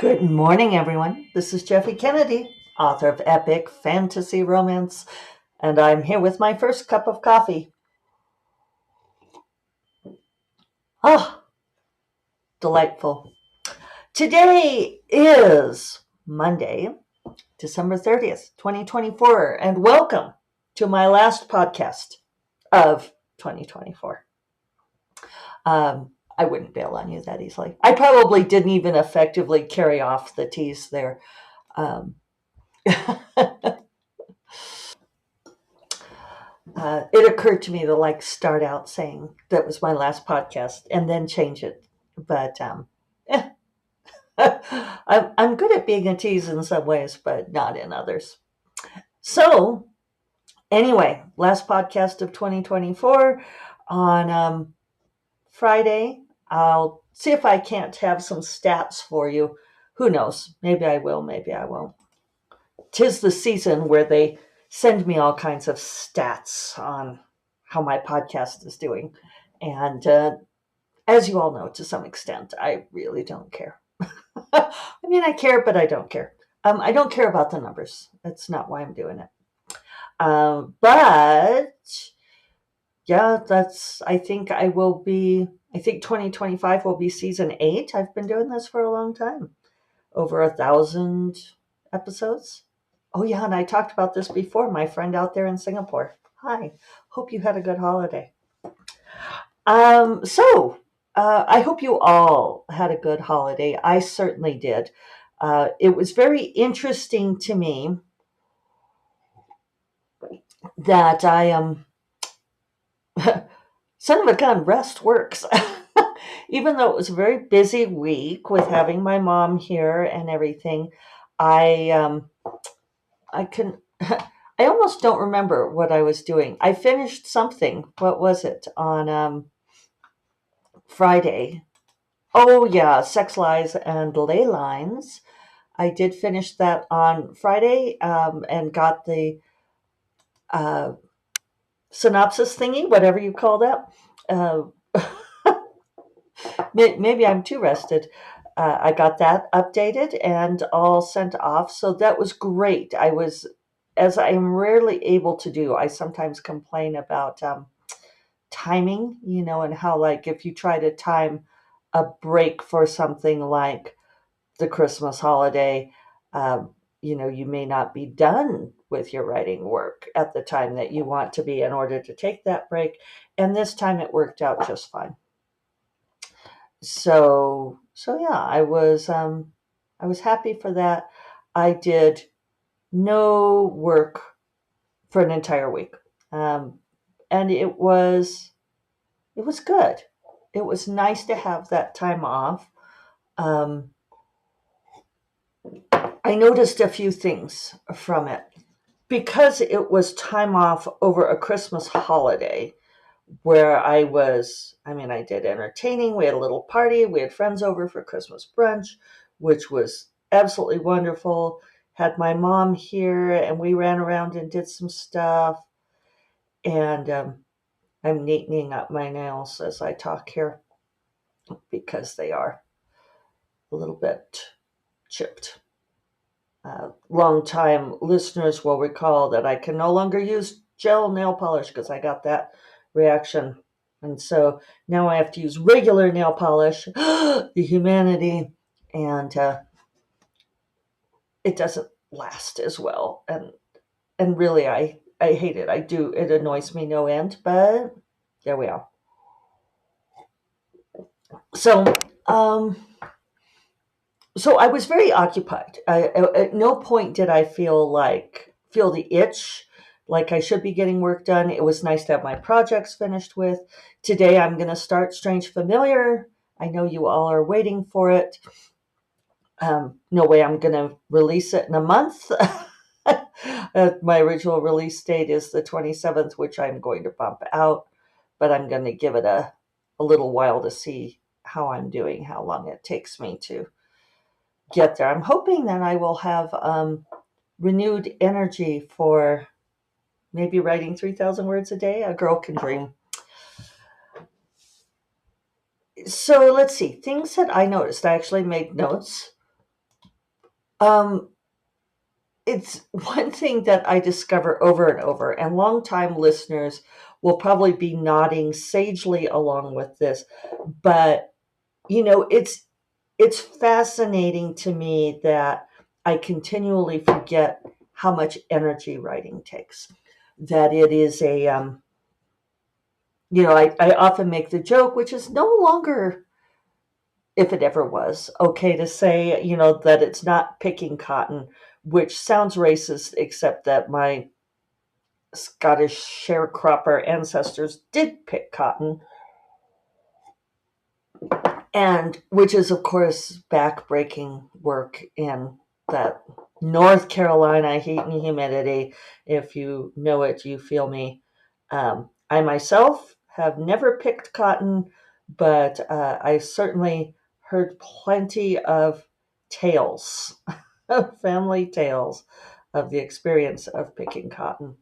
Good morning, everyone. This is Jeffe Kennedy, author of epic fantasy romance, and I'm here with my first cup of coffee. Ah, delightful. Today is Monday, December 30th, 2024, and welcome to my last podcast of 2024. I wouldn't bail on you that easily. I probably didn't even effectively carry off the tease there. Um, it occurred to me to start out saying that was my last podcast and then change it. But eh, I'm good at being a tease in some ways, but not in others. So anyway, last podcast of 2024 on Friday. I'll see if I can't have some stats for you. Who knows? Maybe I will, maybe I won't. 'Tis the season where they send me all kinds of stats on how my podcast is doing. And as you all know, to some extent, I really don't care. I mean, I care, but I don't care. I don't care about the numbers. That's not why I'm doing it. But yeah, I think 2025 will be season 8. I've been doing this for a long time, over 1,000 episodes. Oh, yeah, and I talked about this before. My friend out there in Singapore. Hi, hope you had a good holiday. I hope you all had a good holiday. I certainly did. It was very interesting to me that I son of a gun, rest works. Even though it was a very busy week with having my mom here and everything, I I can I almost don't remember what I was doing. I finished something. What was it on Friday? Oh yeah, Sex Lies and Ley Lines. I did finish that on Friday and got the uh, synopsis thingy, whatever you call that. Uh, maybe I'm too rested. I got that updated and all sent off. So that was great. As I am rarely able to do, I sometimes complain about timing, and how, like, if you try to time a break for something like the Christmas holiday, you may not be done with your writing work at the time that you want to be in order to take that break. And this time it worked out just fine. So yeah, I was happy for that. I did no work for an entire week, um, and it was good. It was nice to have that time off. Um, I noticed a few things from it because it was time off over a Christmas holiday where I did entertaining. We had a little party. We had friends over for Christmas brunch, which was absolutely wonderful. Had my mom here and we ran around and did some stuff. And I'm neatening up my nails as I talk here because they are a little bit chipped. Long-time listeners will recall that I can no longer use gel nail polish because I got that reaction. And so now I have to use regular nail polish, the humanity, and it doesn't last as well. And really, I hate it. It annoys me no end, but there we are. So, um, so I was very occupied. At no point did I feel the itch, like I should be getting work done. It was nice to have my projects finished with. Today I'm going to start Strange Familiar. I know you all are waiting for it. No way I'm going to release it in a month. My original release date is the 27th, which I'm going to bump out, but I'm going to give it a little while to see how I'm doing, how long it takes me to get there. I'm hoping that I will have renewed energy for maybe writing 3,000 words a day. A girl can dream. So let's see. Things that I noticed. I actually made notes. Um, it's one thing that I discover over and over, and longtime listeners will probably be nodding sagely along with this. But it's fascinating to me that I continually forget how much energy writing takes. That it is I often make the joke, which is no longer, if it ever was, okay to say, that it's not picking cotton, which sounds racist, except that my Scottish sharecropper ancestors did pick cotton, and which is, of course, back-breaking work in that North Carolina heat and humidity. If you know it, you feel me. I myself have never picked cotton, but I certainly heard plenty of tales, family tales, of the experience of picking cotton.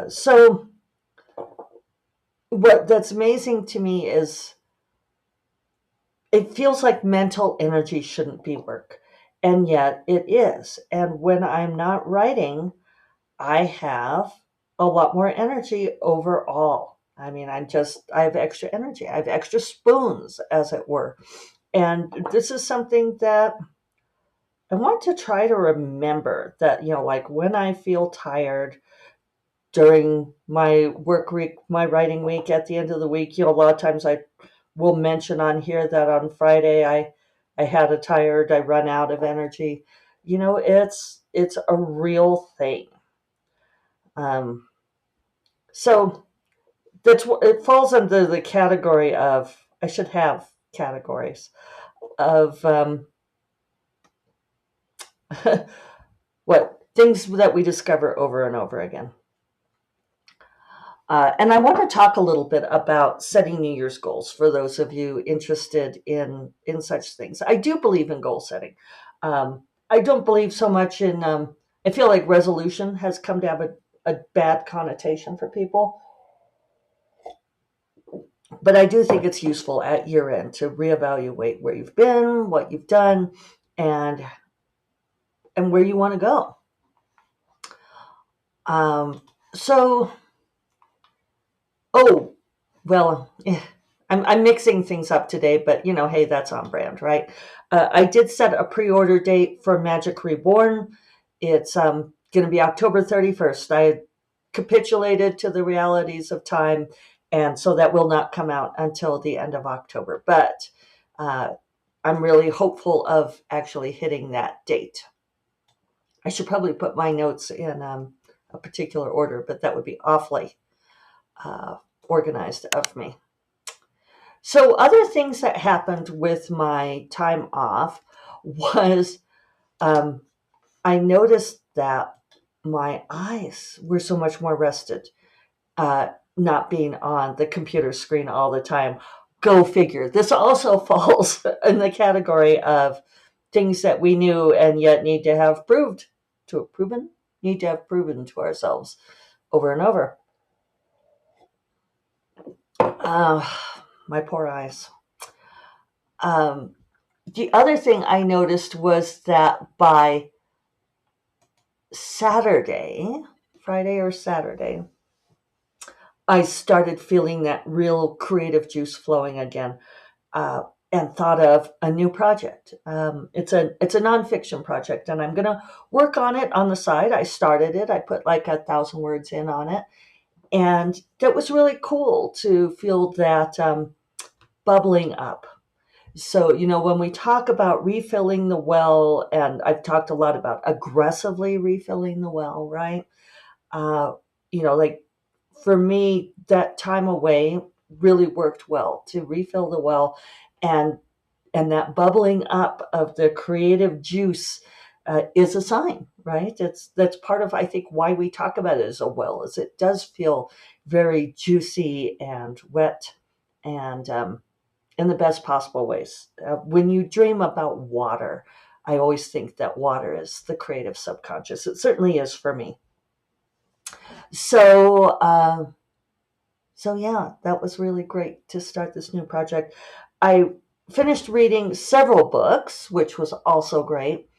So, what that's amazing to me is it feels like mental energy shouldn't be work, and yet it is. And when I'm not writing, I have a lot more energy overall. I mean, I have extra energy. I have extra spoons, as it were. And this is something that I want to try to remember, that, like when I feel tired during my work week, my writing week, at the end of the week, a lot of times I will mention on here that on Friday I had a tired, I run out of energy. It's a real thing. Um, so that's what it falls under the category of. I should have categories of what things that we discover over and over again. And I want to talk a little bit about setting New Year's goals for those of you interested in such things. I do believe in goal setting. I don't believe so much in. I feel like resolution has come to have a bad connotation for people, but I do think it's useful at year end to reevaluate where you've been, what you've done, and where you want to go. Um, so, oh, well, I'm mixing things up today, but hey, that's on brand, right? I did set a pre-order date for Magic Reborn. It's going to be October 31st. I capitulated to the realities of time, and so that will not come out until the end of October. But uh, I'm really hopeful of actually hitting that date. I should probably put my notes in a particular order, but that would be awfully uh, organized of me. So, other things that happened with my time off was um, I noticed that my eyes were so much more rested, uh, not being on the computer screen all the time. Go figure. This also falls in the category of things that we knew and yet need to have proven to ourselves over and over. Uh, my poor eyes. Um, the other thing I noticed was that by Saturday, Friday or Saturday, I started feeling that real creative juice flowing again, and thought of a new project. It's a nonfiction project, and I'm gonna work on it on the side. I started it. I put like 1,000 words in on it, and that was really cool to feel that bubbling up. So, when we talk about refilling the well, and I've talked a lot about aggressively refilling the well, right? Uh, like for me, that time away really worked well to refill the well, and that bubbling up of the creative juice is a sign, right? That's part of, I think, why we talk about it as a well, is it does feel very juicy and wet, and in the best possible ways. When you dream about water, I always think that water is the creative subconscious. It certainly is for me. So, yeah, that was really great to start this new project. I finished reading several books, which was also great.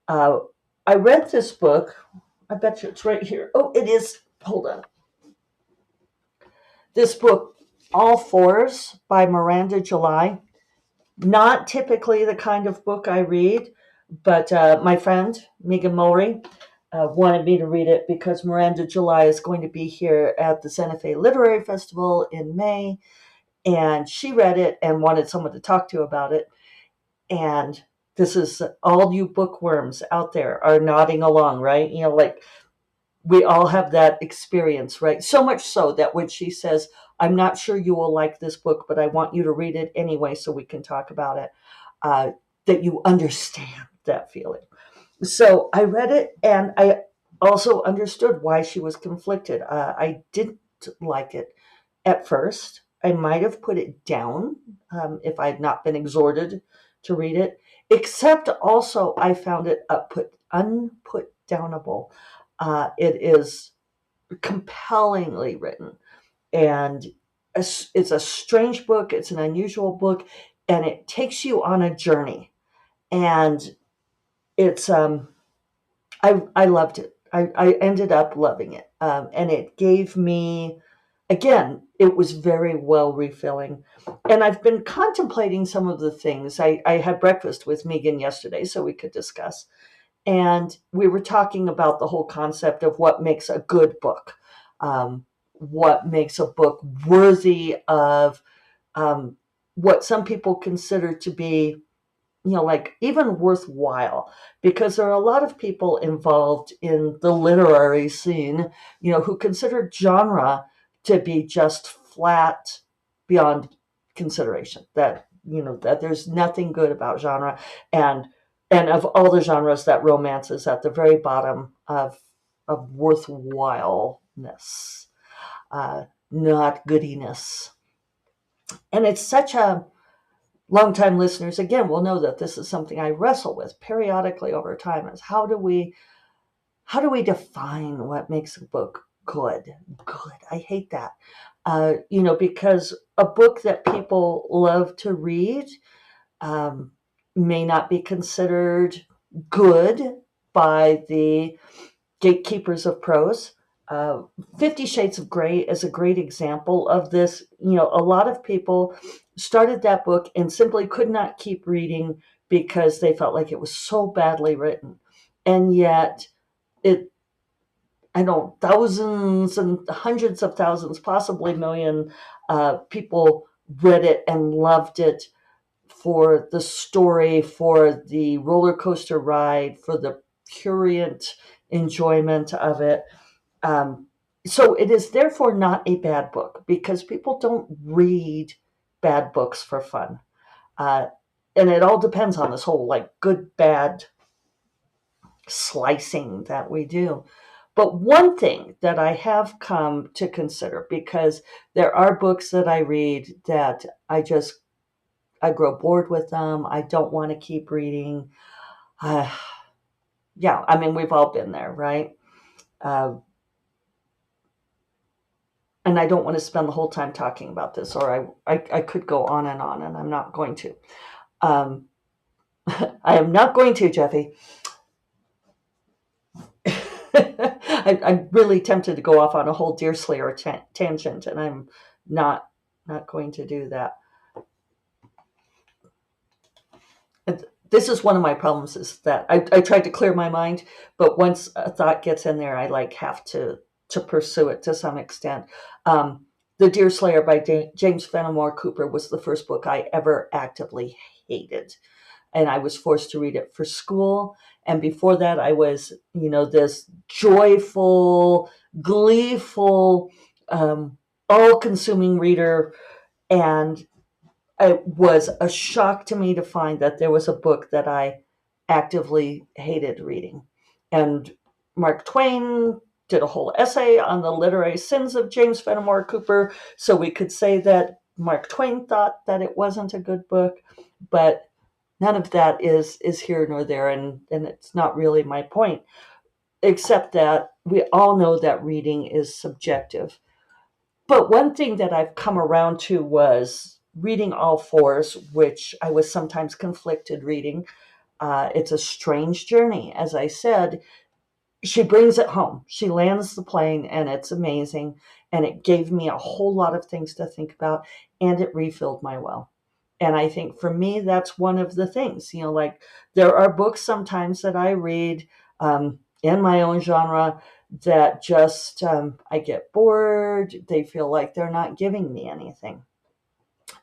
Uh, I read this book. I bet you it's right here. Oh, it is. Hold on. This book, All Fours by Miranda July. Not typically the kind of book I read, but my friend, Megan Mulry, wanted me to read it because Miranda July is going to be here at the Santa Fe Literary Festival in May. And she read it and wanted someone to talk to about it. And this is all you bookworms out there are nodding along, right? Like we all have that experience, right? So much so that when she says, I'm not sure you will like this book, but I want you to read it anyway so we can talk about it, that you understand that feeling. So I read it and I also understood why she was conflicted. I didn't like it at first. I might have put it down if I had not been exhorted to read it, except also I found it unput downable. It is compellingly written, and it's a strange book. It's an unusual book, and it takes you on a journey. And it's I loved it. I ended up loving it, and it gave me again. It was very well refilling, and I've been contemplating some of the things. I had breakfast with Megan yesterday, so we could discuss. And we were talking about the whole concept of what makes a good book, what makes a book worthy of what some people consider to be, like even worthwhile, because there are a lot of people involved in the literary scene, who consider genre to be just flat beyond consideration. That there's nothing good about genre, and of all the genres, that romance is at the very bottom of worthwhileness, not goodiness. And it's such a longtime listeners again will know that this is something I wrestle with periodically over time is how do we define what makes a book good? Good. I hate that. Because a book that people love to read um, may not be considered good by the gatekeepers of prose. 50 Shades of Grey is a great example of this. A lot of people started that book and simply could not keep reading because they felt like it was so badly written. And yet, it, I know, thousands and hundreds of thousands, possibly a million people read it and loved it for the story, for the roller coaster ride, for the purient enjoyment of it. Um, so it is therefore not a bad book because people don't read bad books for fun. Uh, and it all depends on this whole like good, bad slicing that we do. But one thing that I have come to consider, because there are books that I read that I grow bored with them. I don't want to keep reading. Uh, yeah, I mean, we've all been there, right? Uh, and I don't want to spend the whole time talking about this, or I could go on, and I'm not going to. Um, I am not going to, Jeffy. I'm really tempted to go off on a whole Deerslayer tangent, and I'm not going to do that. This is one of my problems is that I tried to clear my mind, but once a thought gets in there, I like have to pursue it to some extent. Um, the Deerslayer by James Fenimore Cooper was the first book I ever actively hated, and I was forced to read it for school. And before that, I was, this joyful, gleeful, all-consuming reader, and it was a shock to me to find that there was a book that I actively hated reading. And Mark Twain did a whole essay on the literary sins of James Fenimore Cooper, so we could say that Mark Twain thought that it wasn't a good book, but none of that is here nor there, and it's not really my point, except that we all know that reading is subjective. But one thing that I've come around to was reading All Fours, which I was sometimes conflicted reading. It's a strange journey. As I said, she brings it home. She lands the plane, and it's amazing. And it gave me a whole lot of things to think about, and it refilled my well. And I think for me, that's one of the things, like there are books sometimes that I read in my own genre that just, I get bored. They feel like they're not giving me anything.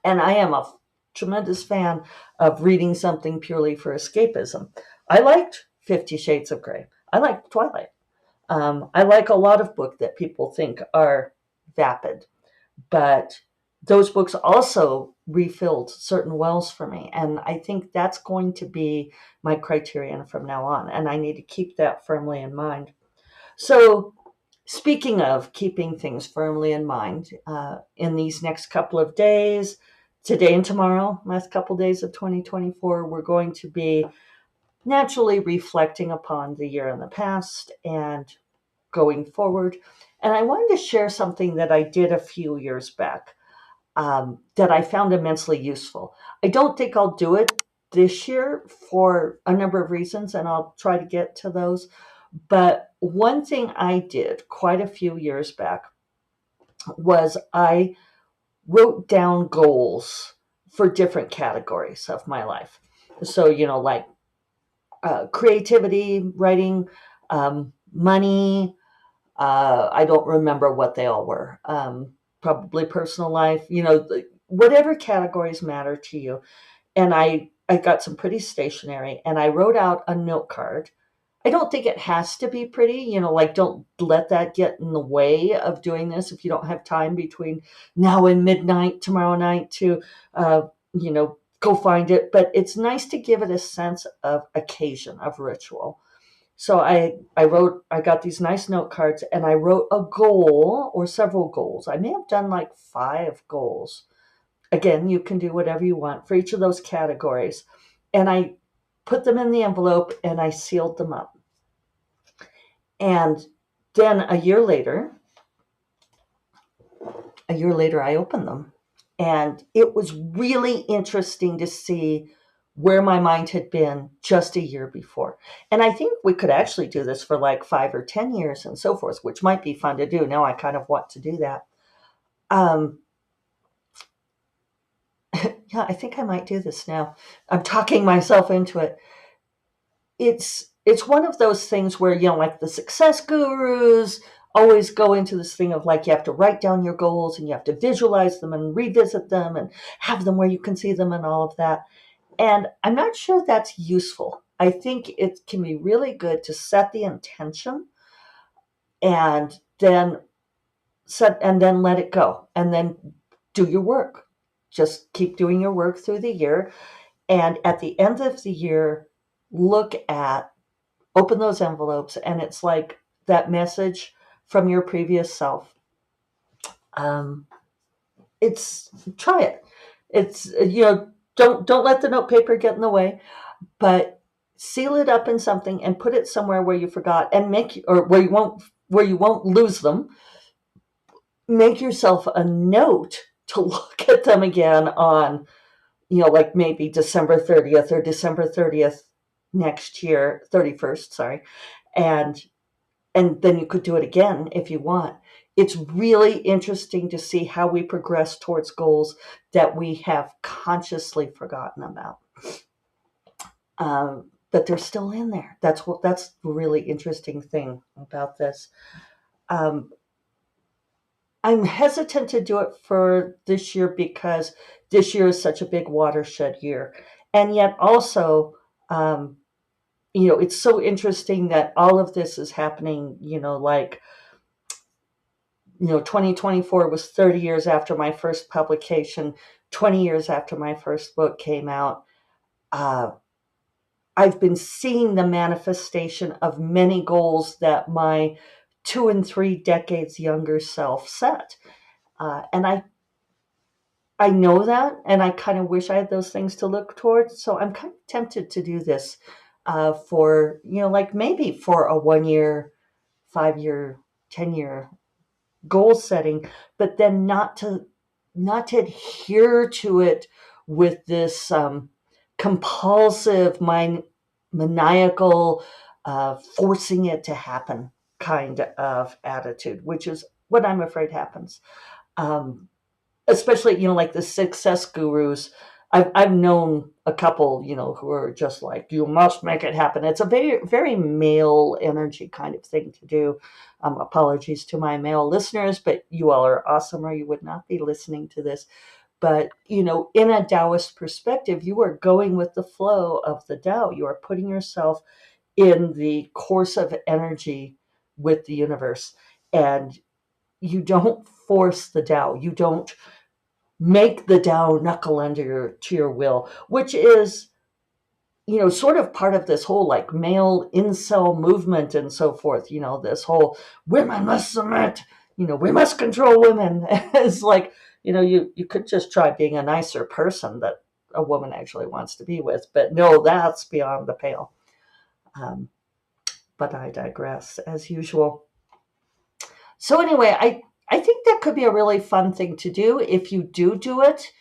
And I am a tremendous fan of reading something purely for escapism. I liked 50 Shades of Grey. I liked Twilight. I like a lot of books that people think are vapid, but those books also refilled certain wells for me. And I think that's going to be my criterion from now on. And I need to keep that firmly in mind. So, speaking of keeping things firmly in mind, in these next couple of days, today and tomorrow, last couple of days of 2024, we're going to be naturally reflecting upon the year in the past and going forward. And I wanted to share something that I did a few years back that I found immensely useful. I don't think I'll do it this year for a number of reasons, and I'll try to get to those. But one thing I did quite a few years back was I wrote down goals for different categories of my life. So, like creativity, writing, money. I don't remember what they all were. Probably personal life, whatever categories matter to you. And I got some pretty stationery, and I wrote out a note card. I don't think it has to be pretty, like don't let that get in the way of doing this if you don't have time between now and midnight tomorrow night to, go find it. But it's nice to give it a sense of occasion, of ritual. So I got these nice note cards, and I wrote a goal or several goals. I may have done like 5 goals. Again, you can do whatever you want for each of those categories. And I put them in the envelope and I sealed them up. And then a year later, I opened them. And it was really interesting to see where my mind had been just a year before. And I think we could actually do this for like 5 or 10 years and so forth, which might be fun to do. Now I kind of want to do that. Um, yeah, I think I might do this now. I'm talking myself into it. It's one of those things where, like the success gurus always go into this thing of like you have to write down your goals and you have to visualize them and revisit them and have them where you can see them and all of that. And I'm not sure that's useful. I think it can be really good to set the intention and then let it go and then do your work. Just keep doing your work through the year. And at the end of the year, open those envelopes, and it's like that message from your previous self. Um, it's Try it. It's don't let the note paper get in the way, but seal it up in something and put it somewhere where you forgot, and or where you won't lose them. Make yourself a note to look at them again on, like maybe December 30th or December 30th next year, 31st, sorry. And then you could do it again if you want. It's really interesting to see how we progress towards goals that we have consciously forgotten about. But they're still in there. That's the really interesting thing about this. Um, I'm hesitant to do it for this year because this year is such a big watershed year. And yet also, it's so interesting that all of this is happening, 2024 was 30 years after my first publication, 20 years after my first book came out. I've been seeing the manifestation of many goals that my 2 and 3 decades younger self set. And I know that, and I kind of wish I had those things to look towards. So I'm kind of tempted to do this for, like maybe for a 1 year, 5 year, 10 year goal setting, but then not to not to adhere to it with this compulsive, maniacal, forcing it to happen kind of attitude, which is what I'm afraid happens. Um, Especially, like the success gurus. I've known a couple, who are just like, you must make it happen. It's a very, very male energy kind of thing to do. Apologies to my male listeners, but you all are awesome, or you would not be listening to this. But, in a Taoist perspective, you are going with the flow of the Tao. You are putting yourself in the course of energy with the universe. And you don't force the Tao. You don't make the Tao knuckle under to your will, which is, sort of part of this whole like male incel movement and so forth. This whole women must submit, we must control women. It's like, you could just try being a nicer person that a woman actually wants to be with. But no, that's beyond the pale. Um, but I digress as usual. So anyway, I think that could be a really fun thing to do. If you do it,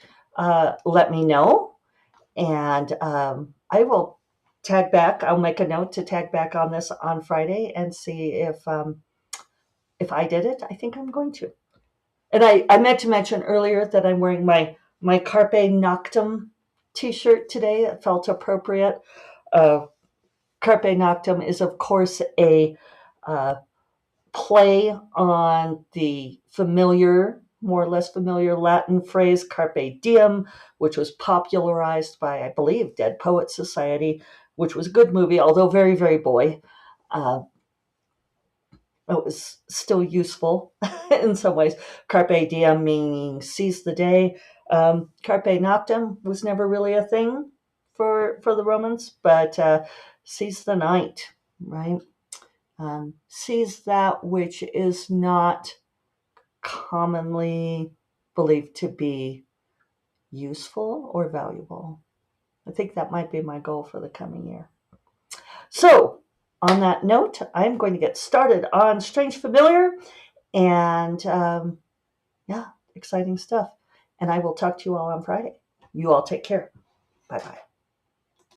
let me know, and I will tag back. I'll make a note to tag back on this on Friday and see if I did it. I think I'm going to. And I meant to mention earlier that I'm wearing my Carpe Noctem T-shirt today. It felt appropriate. Carpe Noctem is, of course, a uh, play on the familiar, more or less familiar Latin phrase carpe diem, which was popularized by, I believe, Dead Poets Society, which was a good movie, although very, very boy. Uh, it was still useful in some ways. Carpe diem meaning seize the day. Carpe noctem was never really a thing for the Romans, but seize the night, right? Seize that which is not commonly believed to be useful or valuable. I think that might be my goal for the coming year. So, on that note, I'm going to get started on Strange Familiar, and yeah, exciting stuff. And I will talk to you all on Friday. You all take care. Bye bye.